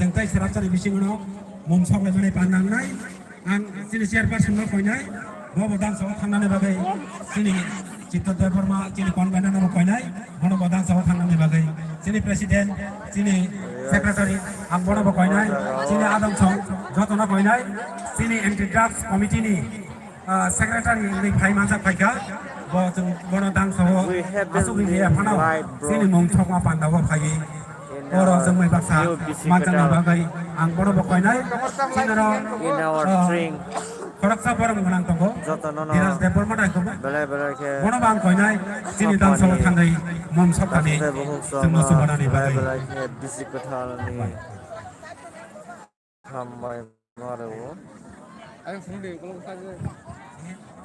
जोंथाय सेराबसारि बिसिङाव मुं सावरायनानै बाननांनाय आं जोंनि चेयारपारसननो फैनाय बदान सभा थांनानै बागै जोंनि चित्तदेव बर्मा जोंनि कनभेनारनो फैनाय बदान सभा थांनानै बागै जोंनि प्रेसिडेन्ट जोंनि सेक्रेटारि आं बनो फैनाय जोंनि आदम सं जतन फैनाय जोंनि एन्टि ड्राग्स कमिटिनि सेक्रेटारि फाइ मानसा फाइखा जों बदान सभा आसुगि आफानाव जोंनि मुं थमा पान्डावा फाइ और जोंनि बाक्सा मानजानि बागै आं बनो फैनाय जोंनाव खरकसा बरम गोनां दङ दिराज देबबर्मा दायखौबो बनो बां फैनाय जोंनि दान सभा थाङै मुं सप्तानि जोंनो सुबनानै बागै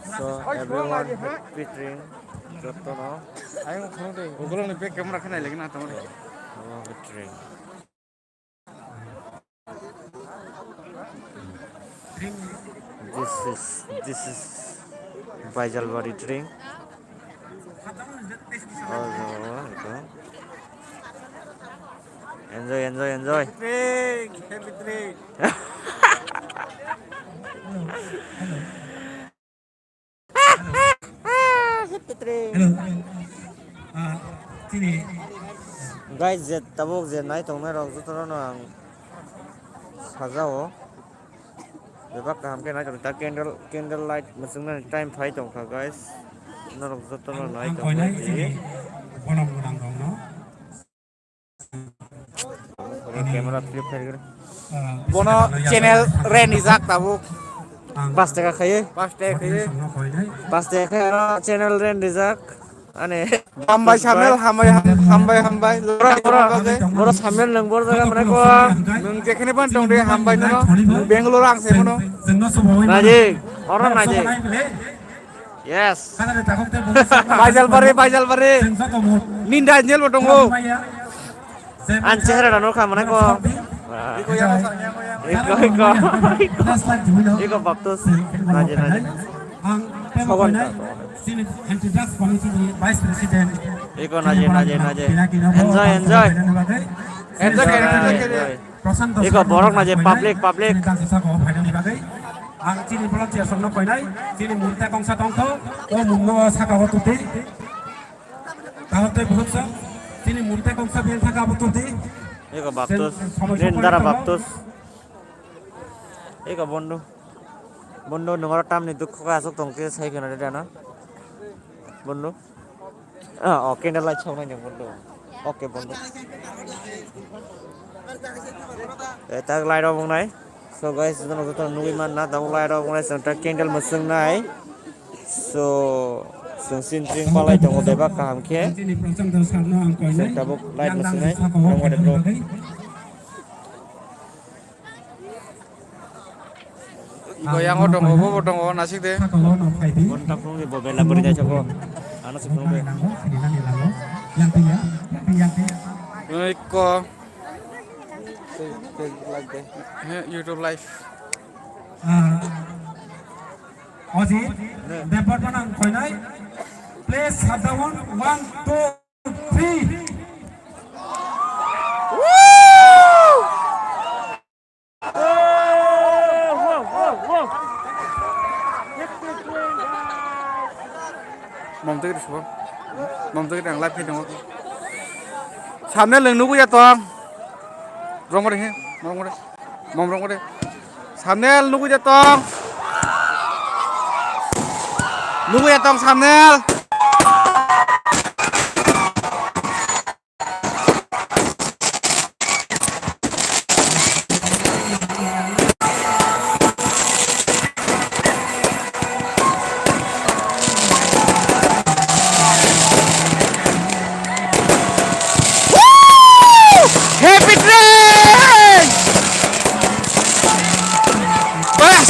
So everyone featuring Jotono. Ayo phone deh. Google nih pe kamera kena lagi na tamar. Featuring. This is Baijalbari drink. Enjoy. Happy drink. Guys, jet tabuk jet naik tong na rong tu orang ang sajau. Bebak kaham ke naik kita candle light masing na time fight tong ka guys. Na rong tu orang naik tong ni. Kamera flip kari. Bono channel Renizak tabuk. Pasti kaya. Channel Renizak. Ane. Hambai channel hambai. Lora sambil lengbor jaga mereka. Nung jekhne ban tong deh hambai no. Bangalore ang se mono. Najik. Orang najik. Yes. Baijalbari. Ninda anjel botongo. Anjir ada nol kamera ko. Iko baptus. Najik. Iko najik. Enjoy. Iko borok najik public. Ang cini belum siap sono koinai, cini murte kongsa tongko, mungno sakawa tuti, kahote buhutsa, cini murte kongsa biar sakawa tuti. Iko baptus, lindara baptus. Iko bondo nunggu tam nih duk kok asuk tongki saya kena ada na, bondo. Oke nih light show nih bondo. Oke bondo. Tag light obong nai. So guys, kita nak nunggu mana? Tahu light obong nai. Santa candle masuk nai. So sengsin drink palai tunggu debak kaham ke. Santa buk light masuk nai. Nunggu ada bro. Goyang odong nasik deh. Kontak nunggu bobela berita coba. Anak sih nunggu. Iko. YouTube live. Ozi, dapat mana koinai? Please have the 1, 2, 3. Mom tới đang live phim đúng không? Sám nên lưng nút của toàn. Rong qua đây he, rong qua đây. Mom rong qua đây. Sám nên nút của toàn. Nút của toàn sám nên.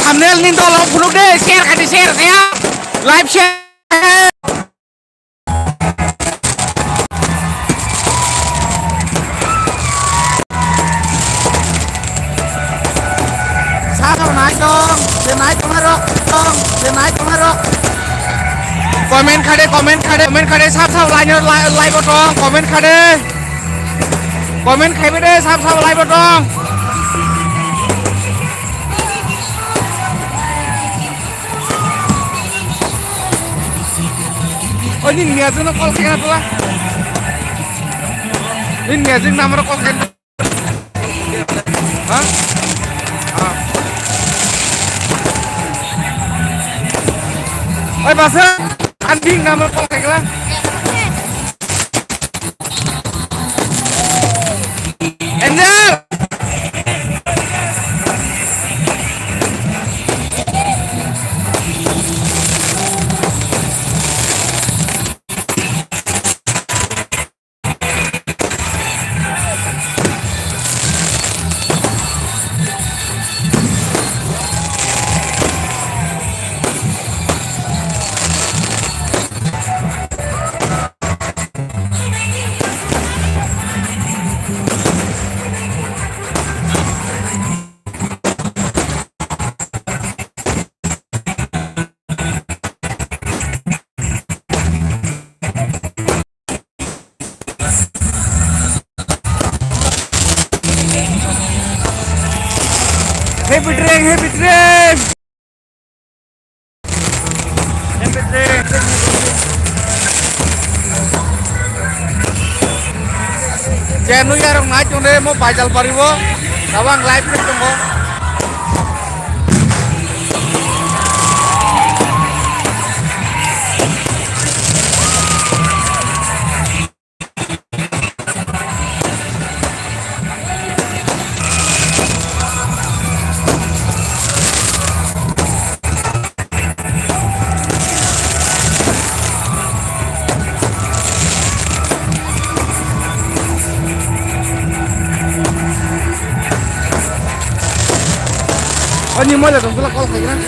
Thumbnail nin tolong buluk deh, share ya, live share. Sao naik dong, naik kemana? Komen kade, sao like botong, komen kade deh, sao like botong. ini niat tuh kol kena tuh lah. Ini niat sih nama kol kena. Hah? Oi bahasa anjing nama kol kena. Angel. Happy drink, happy drink. Happy drink. Jenu yarong naik unde mau bajal pariwo, tawang live tunggu. Oh, ni mo lah dong, kalau kayak gini.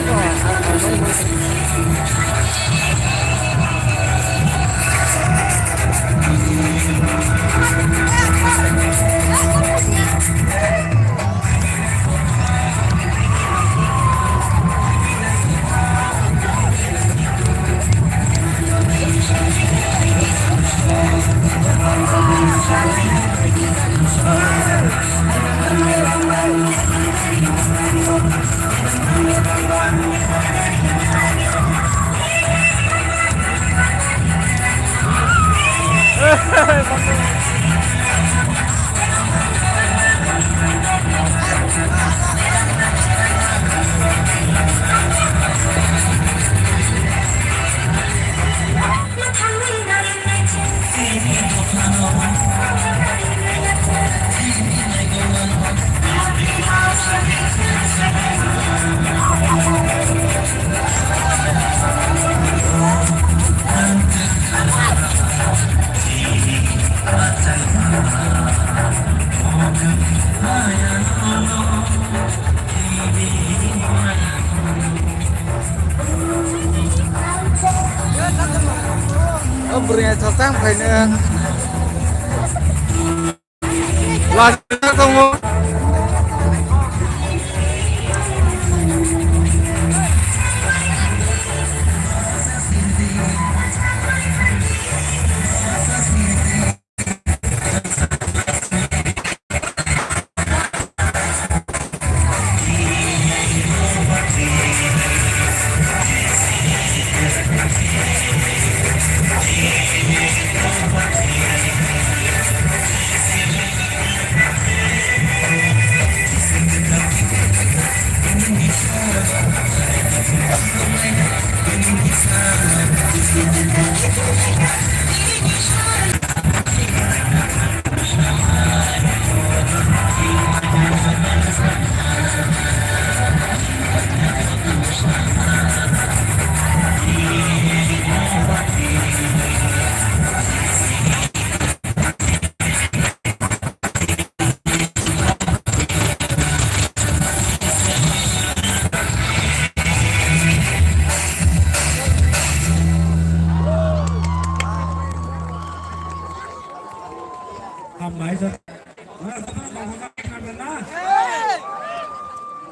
Berinya catang kayaknya lanjut kamu.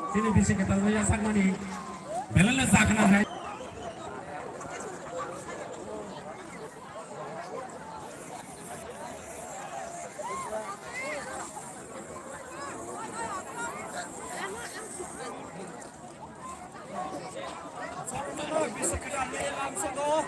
Sini bisik kita punya sang mani, belanya sakna hai. Bisik kita langsung